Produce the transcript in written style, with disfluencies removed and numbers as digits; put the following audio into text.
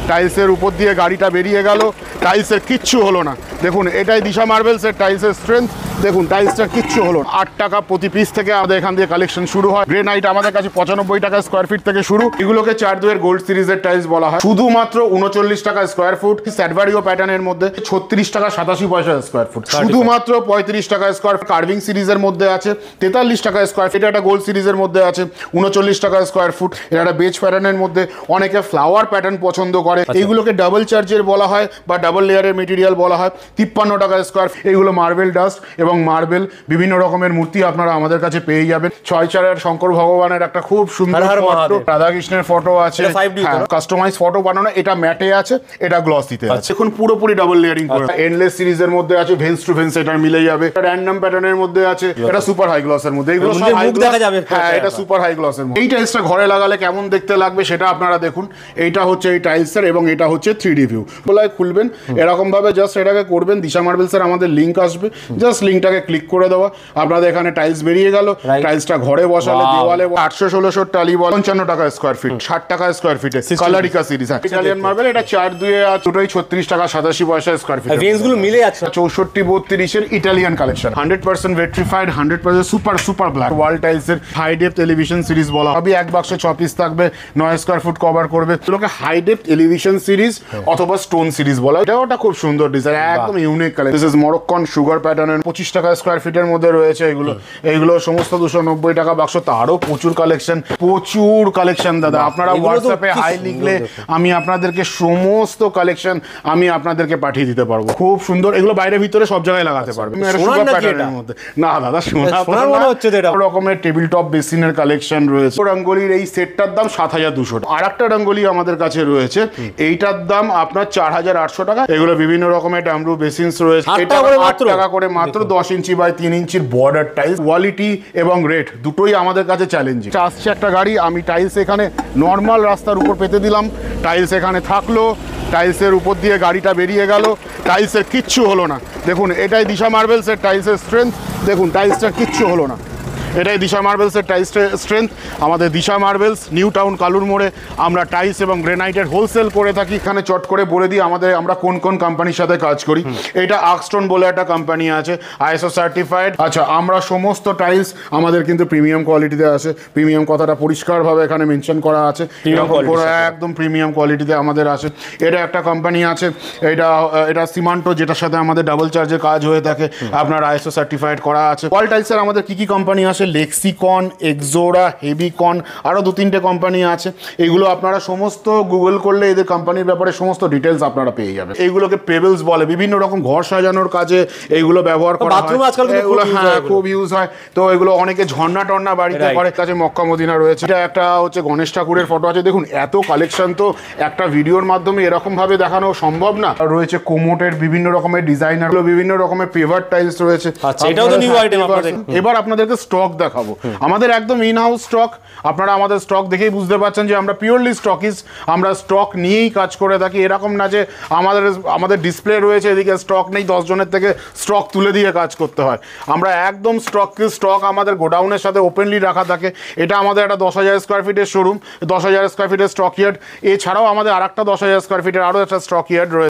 টাইলসের উপর দিয়ে গাড়িটা বেরিয়ে গেল, টাইলসের কিচ্ছু হলো না। দেখুন এটাই দিশা মার্বেলসের টাইলসের স্ট্রেংথ। দেখুন টাইলসটা কিচ্ছু হলো না। 8 টাকা প্রতি পিস থেকে আমাদের এখান দিয়ে কালেকশন শুরু হয়। গ্রেনাইট আমাদের কাছে 95 টাকা স্কোয়ার ফিট থেকে শুরু। এগুলোকে 4-2 গোল্ড সিরিজের টাইলস বলা হয়। শুধুমাত্র 39 টাকা স্কোয়ার ফুট। স্যাডভারিও প্যাটার্নের মধ্যে 36 টাকা 87 পয়সা স্কোয়ার ফুট। শুধুমাত্র 35 টাকা স্কোয়ার ফুট কার্ভিং সিরিজের মধ্যে আছে। 43 টাকা স্কোয়ার ফিট। এটা একটা গোল্ড সিরিজের মধ্যে আছে 39 টাকা স্কোয়ার ফুট। এটা একটা বেজ প্যাটার্নের মধ্যে। অনেকে ফ্লাওয়ার প্যাটার্ন পছন্দ করে। এইগুলোকে ডাবল চার্জের বলা হয় বা ডাবল লেয়ারের মেটেরিয়াল বলা হয়। 53 টাকা স্কোয়ার। এইগুলো মার্বেল ডাস্ট এবং মার্বেল বিভিন্ন রকমের মূর্তি আপনারা আমাদের কাছে পেয়ে যাবেন। 6-4 শঙ্কর ভগবানের একটা খুব সুন্দর ফটো, রাধাকৃষ্ণের ফটো আছে, কাস্টমাইজ ফটো বানানো। এটা ম্যাটে আছে, এটা গ্লসিতে আছে। এখন পুরোপুরি ডাবল লেয়ারিং করে। এন্ডলেস সিরিজের মধ্যে আছে, ভেন্স টু ভেন্স এটা মিলে যাবে। র্যান্ডম প্যাটার্নের মধ্যে আছে, এটা সুপার হাই গ্লসের মধ্যে। এগুলো সব হাই গ্লস, হ্যাঁ এটা সুপার হাই গ্লসের মধ্যে। এই টাইলসটা ঘরে লাগালে কেমন দেখতে লাগবে সেটা আপনারা দেখুন। এইটা হচ্ছে এই টাইলসের এবং এটা হচ্ছে 3D ভিউ। বলায় খুলবেন এরকম ভাবে, জাস্ট এটাকে করবেন। দিশা মার্বেলসের আমাদের লিংক আসবে, জাস্ট লিংকটাকে ক্লিক করে দেওয়া, আপনাদের এখানে টাইলস বেরিয়ে গেল। টাইলসটা ঘরে বসালে দেওয়ালে 800-1600 টালি 55 টাকা স্কোয়ার ফিট, 60 টাকা স্কোয়ার ফিটে কালারিকা সিরিজ। ইটালিয়ান মার্বেল এটা 4-2 দুটোই 36 টাকা 87 পয়সা স্কোয়ার ফিট। রেঞ্জগুলো মিলে যাচ্ছে। 64-32 এর Italian collection, 100% vitrified, 100% super black wall টাইলসের হাই ডেপথ এলিভেশন সিরিজ বলা হয়। এক বাক্সে 6 পিস থাকবে, 9 স্কোয়ার ফুট কভার করবে। এগুলোকে হাই ডেপথ এলিভেশন সিরিজ অথবা স্টোন সিরিজ বলা হয়। এটাও একটা খুব সুন্দর ডিজাইন, একদম unique collection. This is Moroccan sugar প্যাটার্নের 25 টাকা স্কোয়ার ফিটের মধ্যে রয়েছে। এগুলো সমস্ত 290 টাকা বাক্স। তারও প্রচুর কালেকশন দাদা। আপনারা হোয়াটসঅ্যাপে হাই লিখলে আমি আপনাদেরকে সমস্ত কালেকশন আমি আপনাদেরকে পাঠিয়ে দিতে পারবো। খুব সুন্দর, এগুলো বাইরে ভিতরে সব জায়গায় লাগাতে পারবে। না দাদা সোনার মনে হচ্ছে। রকমের টেবিল টপ বেসিনের কালেকশন রয়েছে। রঙ্গোলির এই সেটটার দাম 7200 টাকা। আর একটা রঙ্গোলি আমাদের কাছে রয়েছে, এইটার দাম আপনার 4800 টাকা। এগুলো বিভিন্ন রকমের ডামরু বেসিনস রয়েছে। এটা 8 টাকা করে মাত্র। 10 ইঞ্চি বাই 3 ইঞ্চির বর্ডার টাইলস। কোয়ালিটি এবং রেট দুটোই আমাদের কাছে চ্যালেঞ্জিং। আসছে একটা গাড়ি, আমি টাইলস এখানে নর্মাল রাস্তার উপর পেতে দিলাম, টাইলস এখানে থাকলো, টাইলসের উপর দিয়ে গাড়িটা বেরিয়ে গেল, টাইলসের কিচ্ছু হলো না। দেখুন এটাই দিশা মার্বেলসের টাইলসের স্ট্রেংথ। দেখুন টাইলসটার কিচ্ছু হলো না। এটাই দিশা মার্বেলসের টাইলসের স্ট্রেংথ। আমাদের দিশা মার্বেলস নিউ টাউন কালুর মোড়ে আমরা টাইলস এবং গ্রেনাইটের হোলসেল করে থাকি। এখানে চট করে বলে দিই আমরা কোন কোম্পানির সাথে কাজ করি। এটা আর্কস্টোন বলে একটা কোম্পানি আছে, ISO সার্টিফাইড। আচ্ছা, আমরা সমস্ত টাইলস আমাদের কিন্তু প্রিমিয়াম কোয়ালিটিতে আছে। প্রিমিয়াম কথাটা পরিষ্কারভাবে এখানে মেনশন করা আছে, একদম প্রিমিয়াম কোয়ালিটিতে আমাদের আছে। এটা একটা কোম্পানি আছে, এটা সিমান্টো, যেটার সাথে আমাদের ডাবল চার্জের কাজ হয়ে থাকে, আপনার ISO সার্টিফাইড করা আছে। ওয়াল টাইলসের আমাদের কি কোম্পানি আছে, লেক্সিকন, এক্সোরা, হেভিকন, আরও 2-3টে কোম্পানি আছে। এগুলো আপনারা সমস্ত গুগল করলে এদের কোম্পানির ব্যাপারে সমস্ত ডিটেলস আপনারা পেয়ে যাবেন। এইগুলোকে পেবেলস বলে, বিভিন্ন রকম ঘর সাজানোর কাজে এইগুলো ব্যবহার করা হয়। এগুলো হ্যাঁ খুব ইউজ হয়। তো এগুলো অনেকে ঝর্ণা টর্না বাড়িতে করে। কাছে মক্কা মদিনা রয়েছে। এটা একটা হচ্ছে গণেশ ঠাকুরের ফটো আছে। দেখুন এত কালেকশন তো একটা ভিডিওর মাধ্যমে এরকম ভাবে দেখানো সম্ভব না। রয়েছে কোমোটের বিভিন্ন রকমের ডিজাইনার, বিভিন্ন রকমের পেভার টাইলস রয়েছে। এবার আপনাদেরকে স্টক দেখাবো। আমাদের একদম ইন হাউস স্টক। আপনারা আমাদের স্টক দেখেই বুঝতে পারছেন যে আমরা পিওরলি স্টকিস। আমরা স্টক নিয়েই কাজ করে থাকি। এরকম না যে আমাদের ডিসপ্লে রয়েছে এদিকে স্টক নেই, 10 জনের থেকে স্টক তুলে দিয়ে কাজ করতে হয়। আমরা একদম স্টক আমাদের গোডাউনের সাথে ওপেনলি রাখা থাকে। এটা আমাদের একটা 10,000 স্কোয়ার ফিটের শোরুম, 10,000 স্কোয়ার ফিটের স্টক ইয়ার্ড। এছাড়াও আমাদের আর একটা 10,000 স্কোয়ার ফিটের আরও একটা স্টক ইয়ার্ড রয়েছে।